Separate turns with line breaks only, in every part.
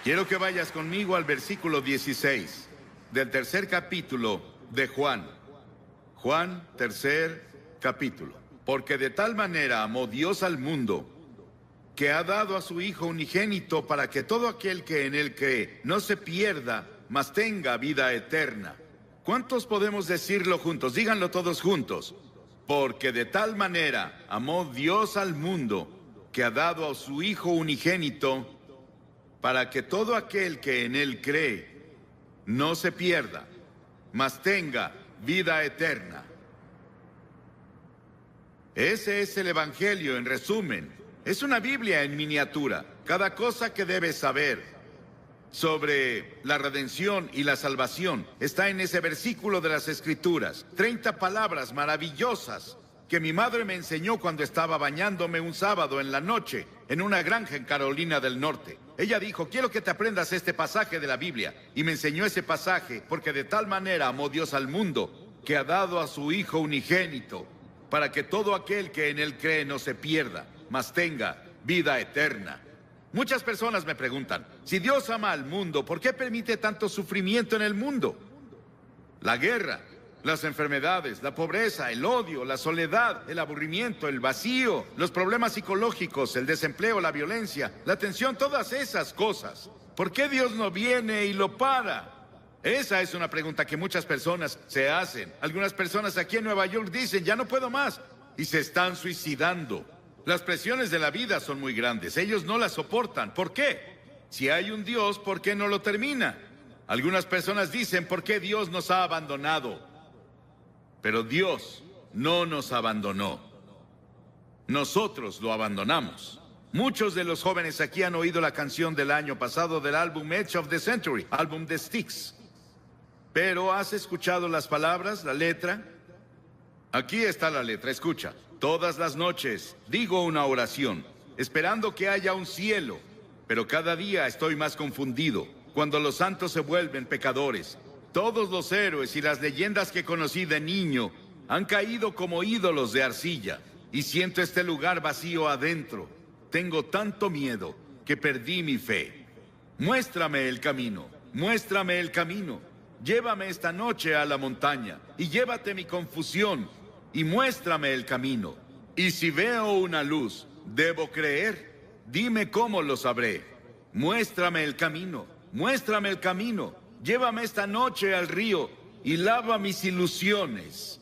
Quiero que vayas conmigo al versículo 16 del tercer capítulo de Juan. Juan, tercer capítulo. Porque de tal manera amó Dios al mundo, que ha dado a su Hijo unigénito para que todo aquel que en él cree no se pierda, mas tenga vida eterna. ¿Cuántos podemos decirlo juntos? Díganlo todos juntos. Porque de tal manera amó Dios al mundo, que ha dado a su Hijo unigénito, para que todo aquel que en él cree no se pierda, mas tenga vida eterna. Ese es el Evangelio en resumen. Es una Biblia en miniatura. Cada cosa que debes saber sobre la redención y la salvación está en ese versículo de las Escrituras. 30 palabras maravillosas que mi madre me enseñó cuando estaba bañándome un sábado en la noche en una granja en Carolina del Norte. Ella dijo: quiero que te aprendas este pasaje de la Biblia. Y me enseñó ese pasaje porque de tal manera amó Dios al mundo, que ha dado a su Hijo unigénito, para que todo aquel que en él cree no se pierda, mas tenga vida eterna. Muchas personas me preguntan: si Dios ama al mundo, ¿por qué permite tanto sufrimiento en el mundo? La guerra, las enfermedades, la pobreza, el odio, la soledad, el aburrimiento, el vacío, los problemas psicológicos, el desempleo, la violencia, la tensión, todas esas cosas. ¿Por qué Dios no viene y lo para? Esa es una pregunta que muchas personas se hacen. Algunas personas aquí en Nueva York dicen: ya no puedo más, y se están suicidando. Las presiones de la vida son muy grandes. Ellos no las soportan. ¿Por qué? Si hay un Dios, ¿por qué no lo termina? Algunas personas dicen: ¿por qué Dios nos ha abandonado? Pero Dios no nos abandonó. Nosotros lo abandonamos. Muchos de los jóvenes aquí han oído la canción del año pasado del álbum Edge of the Century, álbum de Styx. Pero ¿has escuchado las palabras, la letra? Aquí está la letra, escucha. Todas las noches digo una oración, esperando que haya un cielo, pero cada día estoy más confundido, cuando los santos se vuelven pecadores. Todos los héroes y las leyendas que conocí de niño han caído como ídolos de arcilla, y siento este lugar vacío adentro. Tengo tanto miedo que perdí mi fe. Muéstrame el camino, muéstrame el camino. Llévame esta noche a la montaña, y llévate mi confusión, y muéstrame el camino. Y si veo una luz, ¿debo creer? Dime cómo lo sabré. Muéstrame el camino, muéstrame el camino. Llévame esta noche al río y lava mis ilusiones.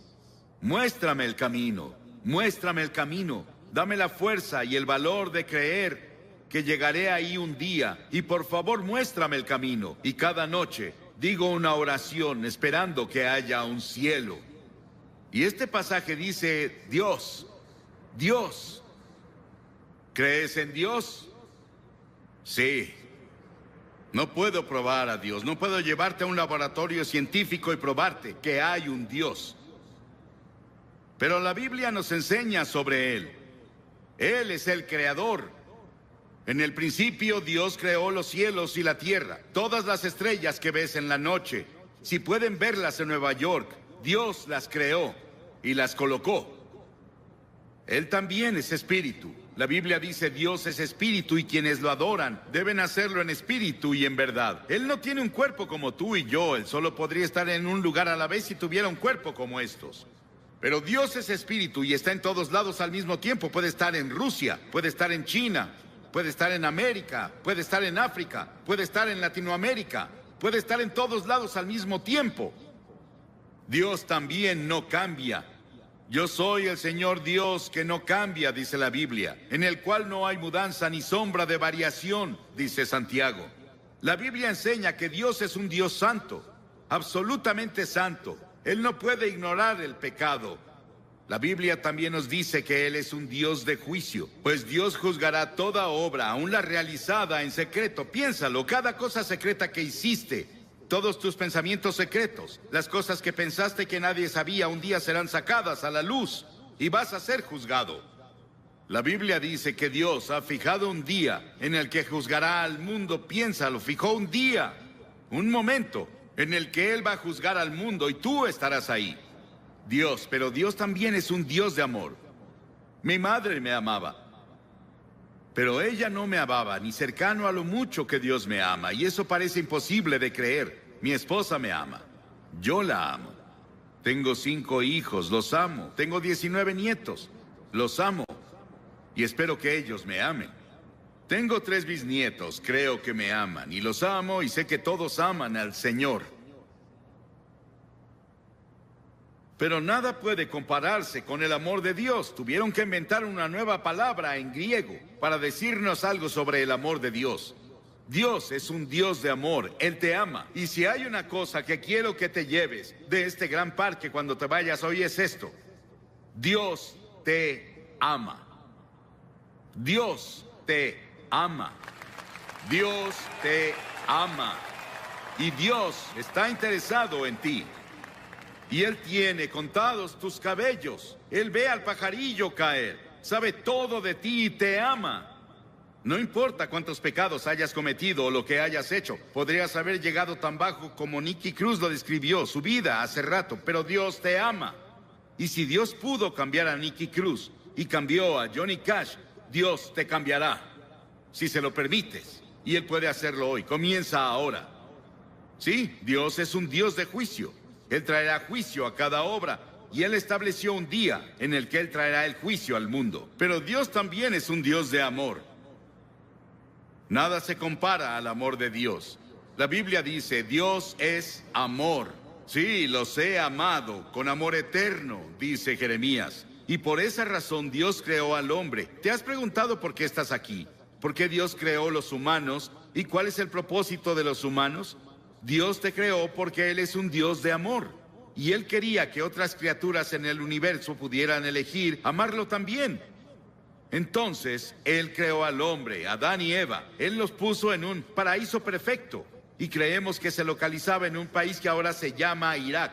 Muéstrame el camino, muéstrame el camino. Dame la fuerza y el valor de creer que llegaré ahí un día. Y por favor, muéstrame el camino. Y cada noche digo una oración esperando que haya un cielo. Y este pasaje dice: Dios, Dios. ¿Crees en Dios? Sí. No puedo probar a Dios. No puedo llevarte a un laboratorio científico y probarte que hay un Dios. Pero la Biblia nos enseña sobre Él. Él es el creador. En el principio Dios creó los cielos y la tierra. Todas las estrellas que ves en la noche, si pueden verlas en Nueva York, Dios las creó y las colocó. Él también es espíritu. La Biblia dice: Dios es espíritu, y quienes lo adoran deben hacerlo en espíritu y en verdad. Él no tiene un cuerpo como tú y yo. Él solo podría estar en un lugar a la vez si tuviera un cuerpo como estos. Pero Dios es espíritu y está en todos lados al mismo tiempo. Puede estar en Rusia, puede estar en China, puede estar en América, puede estar en África, puede estar en Latinoamérica, puede estar en todos lados al mismo tiempo. Dios también no cambia. Yo soy el Señor Dios que no cambia, dice la Biblia, en el cual no hay mudanza ni sombra de variación, dice Santiago. La Biblia enseña que Dios es un Dios santo, absolutamente santo. Él no puede ignorar el pecado. La Biblia también nos dice que Él es un Dios de juicio, pues Dios juzgará toda obra, aun la realizada en secreto. Piénsalo, cada cosa secreta que hiciste, todos tus pensamientos secretos, las cosas que pensaste que nadie sabía, un día serán sacadas a la luz y vas a ser juzgado. La Biblia dice que Dios ha fijado un día en el que juzgará al mundo. Piénsalo, fijó un día, un momento en el que Él va a juzgar al mundo y tú estarás ahí. Dios, pero Dios también es un Dios de amor. Mi madre me amaba. Pero ella no me amaba, ni cercano a lo mucho que Dios me ama, y eso parece imposible de creer. Mi esposa me ama. Yo la amo. Tengo 5 hijos, los amo. Tengo 19 nietos, los amo. Y espero que ellos me amen. Tengo 3 bisnietos, creo que me aman, y los amo, y sé que todos aman al Señor. Pero nada puede compararse con el amor de Dios. Tuvieron que inventar una nueva palabra en griego para decirnos algo sobre el amor de Dios. Dios es un Dios de amor, Él te ama. Y si hay una cosa que quiero que te lleves de este gran parque cuando te vayas hoy es esto: Dios te ama. Dios te ama. Dios te ama. Y Dios está interesado en ti. Y Él tiene contados tus cabellos. Él ve al pajarillo caer. Sabe todo de ti y te ama. No importa cuántos pecados hayas cometido o lo que hayas hecho. Podrías haber llegado tan bajo como Nicky Cruz lo describió, su vida hace rato, pero Dios te ama. Y si Dios pudo cambiar a Nicky Cruz y cambió a Johnny Cash, Dios te cambiará, si se lo permites. Y Él puede hacerlo hoy. Comienza ahora. Sí, Dios es un Dios de juicio. Él traerá juicio a cada obra, y Él estableció un día en el que Él traerá el juicio al mundo. Pero Dios también es un Dios de amor. Nada se compara al amor de Dios. La Biblia dice, Dios es amor. Sí, los he amado con amor eterno, dice Jeremías. Y por esa razón Dios creó al hombre. ¿Te has preguntado por qué estás aquí? ¿Por qué Dios creó los humanos? ¿Y cuál es el propósito de los humanos? Dios te creó porque Él es un Dios de amor. Y Él quería que otras criaturas en el universo pudieran elegir amarlo también. Entonces, Él creó al hombre, Adán y Eva. Él los puso en un paraíso perfecto. Y creemos que se localizaba en un país que ahora se llama Irak,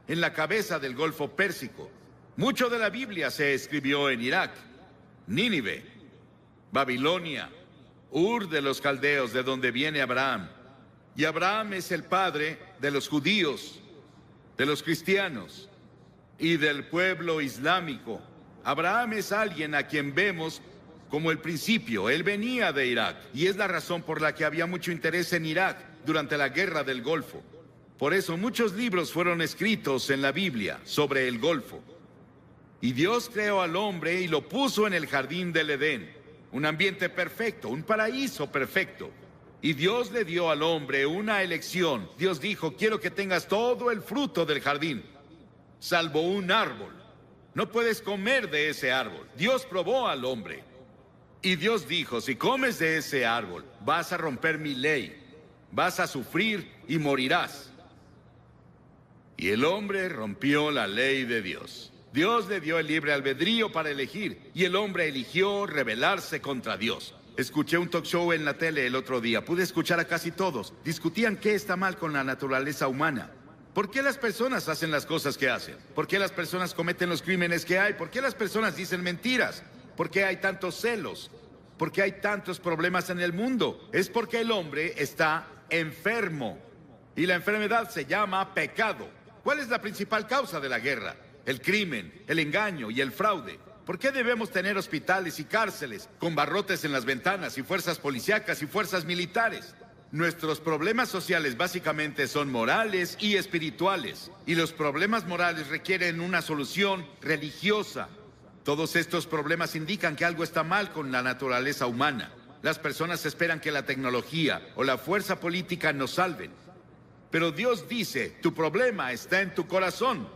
en la cabeza del Golfo Pérsico. Mucho de la Biblia se escribió en Irak, Nínive, Babilonia, Ur de los caldeos, de donde viene Abraham. Y Abraham es el padre de los judíos, de los cristianos y del pueblo islámico. Abraham es alguien a quien vemos como el principio. Él venía de Irak y es la razón por la que había mucho interés en Irak durante la guerra del Golfo. Por eso muchos libros fueron escritos en la Biblia sobre el Golfo. Y Dios creó al hombre y lo puso en el jardín del Edén, un ambiente perfecto, un paraíso perfecto. Y Dios le dio al hombre una elección. Dios dijo, quiero que tengas todo el fruto del jardín, salvo un árbol. No puedes comer de ese árbol. Dios probó al hombre. Y Dios dijo, si comes de ese árbol, vas a romper mi ley. Vas a sufrir y morirás. Y el hombre rompió la ley de Dios. Dios le dio el libre albedrío para elegir, y el hombre eligió rebelarse contra Dios. Escuché un talk show en la tele el otro día. Pude escuchar a casi todos. Discutían qué está mal con la naturaleza humana. ¿Por qué las personas hacen las cosas que hacen? ¿Por qué las personas cometen los crímenes que hay? ¿Por qué las personas dicen mentiras? ¿Por qué hay tantos celos? ¿Por qué hay tantos problemas en el mundo? Es porque el hombre está enfermo. Y la enfermedad se llama pecado. ¿Cuál es la principal causa de la guerra? El crimen, el engaño y el fraude. ¿Por qué debemos tener hospitales y cárceles con barrotes en las ventanas y fuerzas policíacas y fuerzas militares? Nuestros problemas sociales básicamente son morales y espirituales. Y los problemas morales requieren una solución religiosa. Todos estos problemas indican que algo está mal con la naturaleza humana. Las personas esperan que la tecnología o la fuerza política nos salven. Pero Dios dice, tu problema está en tu corazón.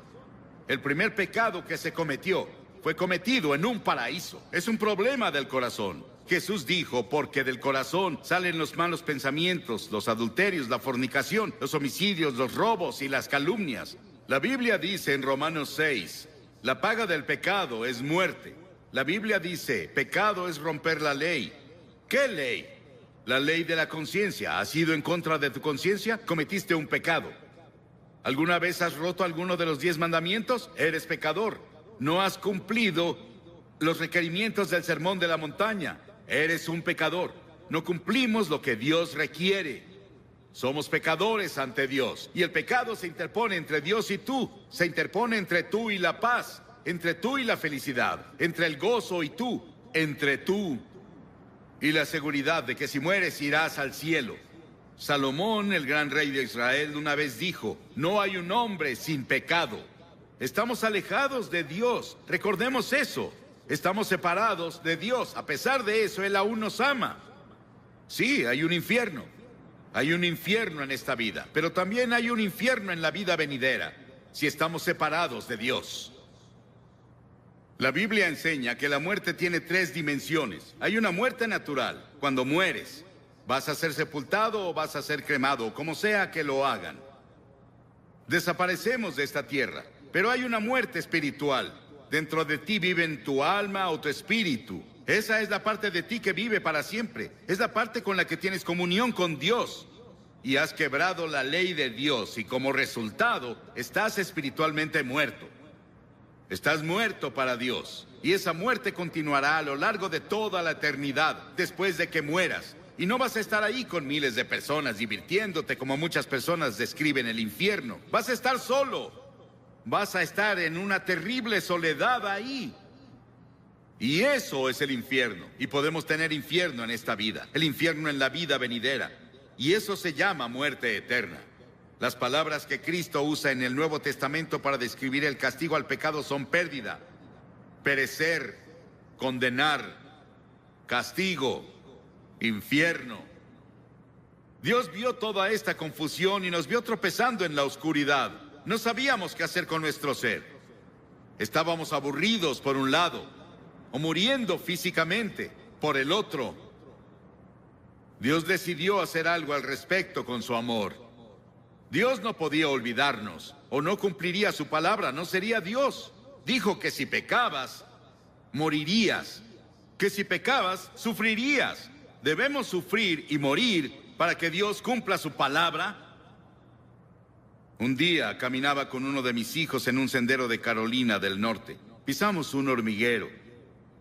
El primer pecado que se cometió fue cometido en un paraíso. Es un problema del corazón. Jesús dijo, porque del corazón salen los malos pensamientos, los adulterios, la fornicación, los homicidios, los robos y las calumnias. La Biblia dice en Romanos 6, la paga del pecado es muerte. La Biblia dice, pecado es romper la ley. ¿Qué ley? La ley de la conciencia. ¿Has ido en contra de tu conciencia? Cometiste un pecado. ¿Alguna vez has roto alguno de los 10 mandamientos? Eres pecador. No has cumplido los requerimientos del sermón de la montaña. Eres un pecador. No cumplimos lo que Dios requiere. Somos pecadores ante Dios. Y el pecado se interpone entre Dios y tú. Se interpone entre tú y la paz. Entre tú y la felicidad. Entre el gozo y tú. Entre tú y la seguridad de que si mueres irás al cielo. Salomón, el gran rey de Israel, una vez dijo: no hay un hombre sin pecado. Estamos alejados de Dios, recordemos eso. Estamos separados de Dios. A pesar de eso, Él aún nos ama. Sí, hay un infierno. Hay un infierno en esta vida, pero también hay un infierno en la vida venidera, si estamos separados de Dios. La Biblia enseña que la muerte tiene 3 dimensiones. Hay una muerte natural. Cuando mueres, vas a ser sepultado o vas a ser cremado, o como sea que lo hagan. Desaparecemos de esta tierra. Pero hay una muerte espiritual. Dentro de ti viven tu alma o tu espíritu. Esa es la parte de ti que vive para siempre. Es la parte con la que tienes comunión con Dios. Y has quebrado la ley de Dios y como resultado estás espiritualmente muerto. Estás muerto para Dios. Y esa muerte continuará a lo largo de toda la eternidad después de que mueras. Y no vas a estar ahí con miles de personas divirtiéndote como muchas personas describen el infierno. Vas a estar solo. Vas a estar en una terrible soledad ahí. Y eso es el infierno. Y podemos tener infierno en esta vida, el infierno en la vida venidera. Y eso se llama muerte eterna. Las palabras que Cristo usa en el Nuevo Testamento para describir el castigo al pecado son pérdida, perecer, condenar, castigo, infierno. Dios vio toda esta confusión y nos vio tropezando en la oscuridad. No sabíamos qué hacer con nuestro ser. Estábamos aburridos por un lado, o muriendo físicamente por el otro. Dios decidió hacer algo al respecto con su amor. Dios no podía olvidarnos, o no cumpliría su palabra, no sería Dios. Dijo que si pecabas, morirías. Que si pecabas, sufrirías. ¿Debemos sufrir y morir para que Dios cumpla su palabra? Un día caminaba con uno de mis hijos en un sendero de Carolina del Norte. Pisamos un hormiguero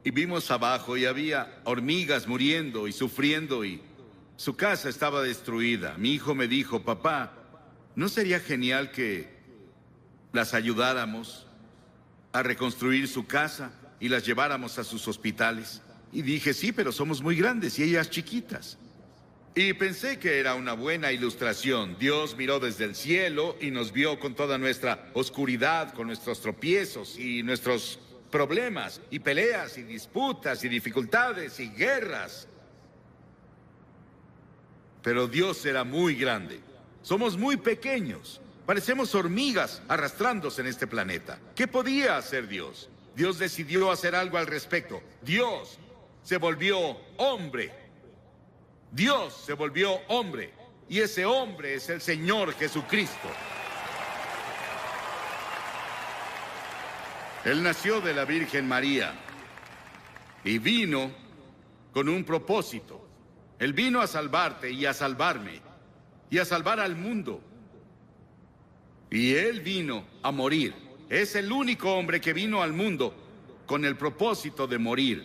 y vimos abajo y había hormigas muriendo y sufriendo y su casa estaba destruida. Mi hijo me dijo: papá, ¿no sería genial que las ayudáramos a reconstruir su casa y las lleváramos a sus hospitales? Y dije: sí, pero somos muy grandes y ellas chiquitas. Y pensé que era una buena ilustración. Dios miró desde el cielo y nos vio con toda nuestra oscuridad, con nuestros tropiezos y nuestros problemas, y peleas, y disputas, y dificultades, y guerras. Pero Dios era muy grande. Somos muy pequeños. Parecemos hormigas arrastrándose en este planeta. ¿Qué podía hacer Dios? Dios decidió hacer algo al respecto. Dios se volvió hombre. Dios se volvió hombre, y ese hombre es el Señor Jesucristo. Él nació de la Virgen María y vino con un propósito. Él vino a salvarte y a salvarme y a salvar al mundo. Y Él vino a morir. Es el único hombre que vino al mundo con el propósito de morir.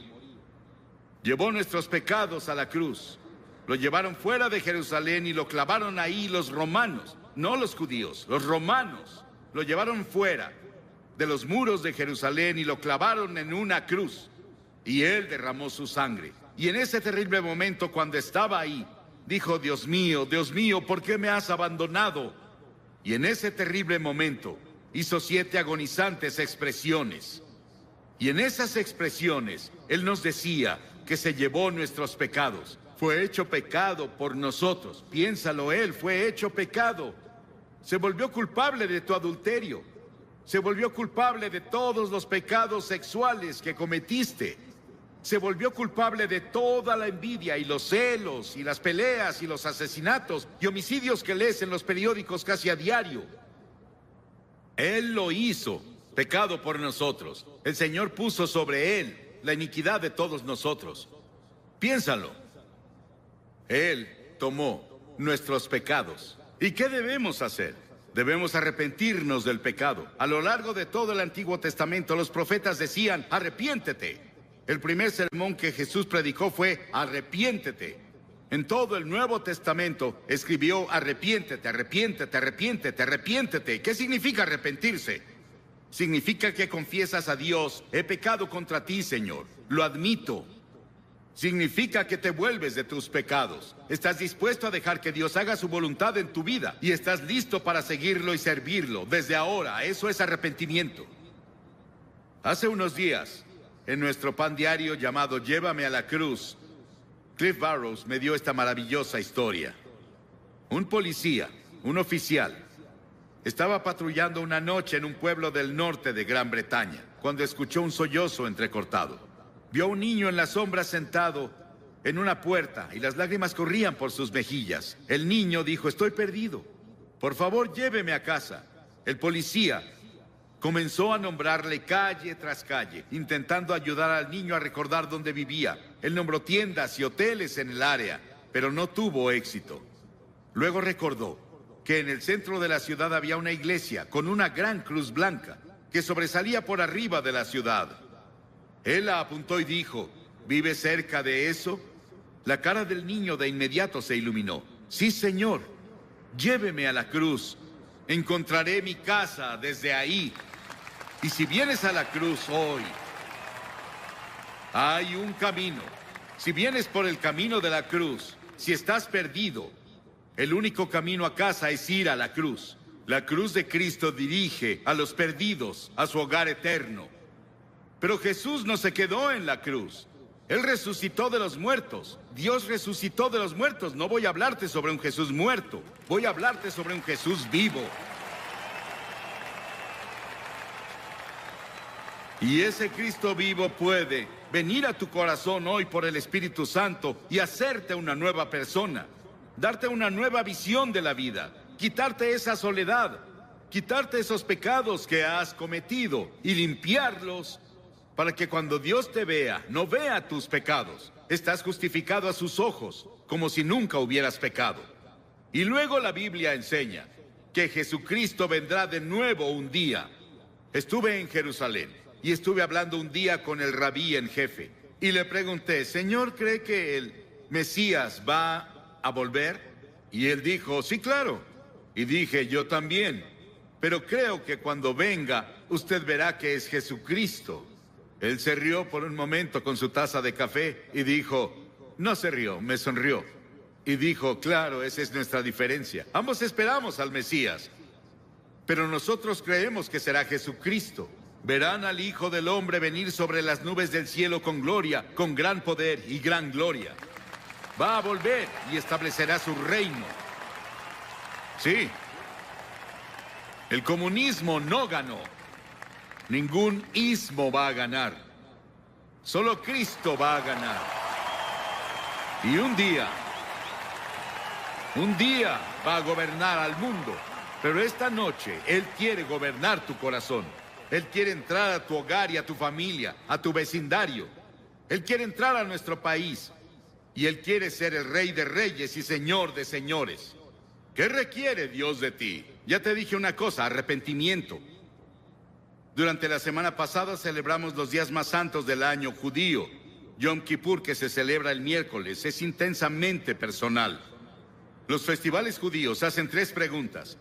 Llevó nuestros pecados a la cruz. Lo llevaron fuera de Jerusalén y lo clavaron ahí los romanos, no los judíos, los romanos. Lo llevaron fuera de los muros de Jerusalén y lo clavaron en una cruz. Y Él derramó su sangre. Y en ese terrible momento, cuando estaba ahí, dijo: Dios mío, ¿por qué me has abandonado? Y en ese terrible momento hizo 7 agonizantes expresiones. Y en esas expresiones Él nos decía que se llevó nuestros pecados. Fue hecho pecado por nosotros. Piénsalo, Él fue hecho pecado. Se volvió culpable de tu adulterio. Se volvió culpable de todos los pecados sexuales que cometiste. Se volvió culpable de toda la envidia y los celos y las peleas y los asesinatos y homicidios que lees en los periódicos casi a diario. Él lo hizo, pecado por nosotros. El Señor puso sobre Él la iniquidad de todos nosotros. Piénsalo. Él tomó nuestros pecados. ¿Y qué debemos hacer? Debemos arrepentirnos del pecado. A lo largo de todo el Antiguo Testamento, los profetas decían: arrepiéntete. El primer sermón que Jesús predicó fue: arrepiéntete. En todo el Nuevo Testamento escribió: arrepiéntete, arrepiéntete, arrepiéntete, arrepiéntete. ¿Qué significa arrepentirse? Significa que confiesas a Dios: he pecado contra ti, Señor. Lo admito. Significa que te vuelves de tus pecados. Estás dispuesto a dejar que Dios haga su voluntad en tu vida y estás listo para seguirlo y servirlo desde ahora. Eso es arrepentimiento. Hace unos días, en nuestro pan diario llamado Llévame a la Cruz, Cliff Barrows me dio esta maravillosa historia. Un policía, un oficial, estaba patrullando una noche en un pueblo del norte de Gran Bretaña, cuando escuchó un sollozo entrecortado. Vio a un niño en la sombra sentado en una puerta y las lágrimas corrían por sus mejillas. El niño dijo: estoy perdido. Por favor, lléveme a casa. El policía comenzó a nombrarle calle tras calle, intentando ayudar al niño a recordar dónde vivía. Él nombró tiendas y hoteles en el área, pero no tuvo éxito. Luego recordó que en el centro de la ciudad había una iglesia con una gran cruz blanca que sobresalía por arriba de la ciudad. Él la apuntó y dijo: ¿vive cerca de eso? La cara del niño de inmediato se iluminó. Sí, señor, lléveme a la cruz. Encontraré mi casa desde ahí. Y si vienes a la cruz hoy, hay un camino. Si vienes por el camino de la cruz, si estás perdido, el único camino a casa es ir a la cruz. La cruz de Cristo dirige a los perdidos a su hogar eterno. Pero Jesús no se quedó en la cruz. Él resucitó de los muertos. Dios resucitó de los muertos. No voy a hablarte sobre un Jesús muerto. Voy a hablarte sobre un Jesús vivo. Y ese Cristo vivo puede venir a tu corazón hoy por el Espíritu Santo y hacerte una nueva persona. Darte una nueva visión de la vida. Quitarte esa soledad. Quitarte esos pecados que has cometido y limpiarlos, para que cuando Dios te vea, no vea tus pecados. Estás justificado a sus ojos, como si nunca hubieras pecado. Y luego la Biblia enseña que Jesucristo vendrá de nuevo un día. Estuve en Jerusalén y estuve hablando un día con el rabí en jefe. Y le pregunté: Señor, ¿cree que el Mesías va a volver? Y él dijo: sí, claro. Y dije: yo también. Pero creo que cuando venga, usted verá que es Jesucristo. Él se rió por un momento con su taza de café y dijo... No se rió, me sonrió. Y dijo: claro, esa es nuestra diferencia. Ambos esperamos al Mesías, pero nosotros creemos que será Jesucristo. Verán al Hijo del Hombre venir sobre las nubes del cielo con gloria, con gran poder y gran gloria. Va a volver y establecerá su reino. Sí. El comunismo no ganó. Ningún ismo va a ganar. Solo Cristo va a ganar. Y un día va a gobernar al mundo. Pero esta noche Él quiere gobernar tu corazón. Él quiere entrar a tu hogar y a tu familia, a tu vecindario. Él quiere entrar a nuestro país. Y Él quiere ser el Rey de Reyes y Señor de Señores. ¿Qué requiere Dios de ti? Ya te dije una cosa: arrepentimiento. Durante la semana pasada celebramos los días más santos del año judío. Yom Kippur, que se celebra el miércoles, es intensamente personal. Los festivales judíos hacen 3 preguntas.